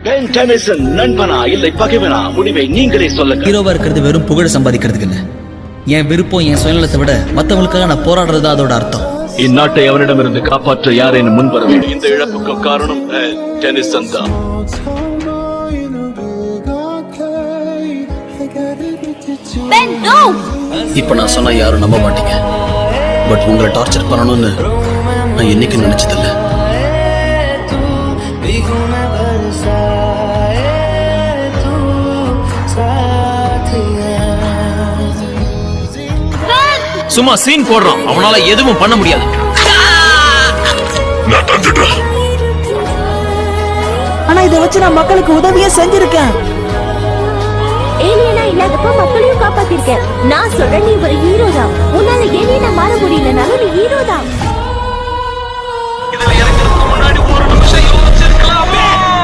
Pen Denison நண்பனா இல்லை பகைவனா, முடிவை நீங்களே சொல்லுங்க. ஹீரோவா இருக்கிறது வெறும் புகழ சம்பாதிக்கிறதுக்கு இல்ல. என் விருப்பம், என் சுயநலத்தை விட மத்தவங்களுக்காக நான் போராடுறதா அதோட அர்த்தம். இந்நாட்டை அவரிடமிருந்து காப்பாற்ற யாரேனும் முன்வர வேண்டும். இந்த இழப்புக்கு காரணம் டெனிசன் தான். இப்ப நான் சொன்னா யாரும் நம்ப மாட்டீங்க. பட் உங்களை டார்ச்சர் பண்ணணும்னு நான் என்னைக்கு நினைச்சதில்லை. சும்மா சீன் போடுறான், அவனால எதுவும் பண்ண முடியாது. ஆனா இதை வச்சு நான் மக்களுக்கு உதவியே செஞ்சிருக்கேன். ஏலியனா இல்லாதப்ப மக்களையும் காப்பாத்திருக்கேன். நான் சொல்றேன், நீ ஒரு ஹீரோ தான். உன்னால ஏலியனா மாற முடியலனாலும் நீ ஹீரோ தான்.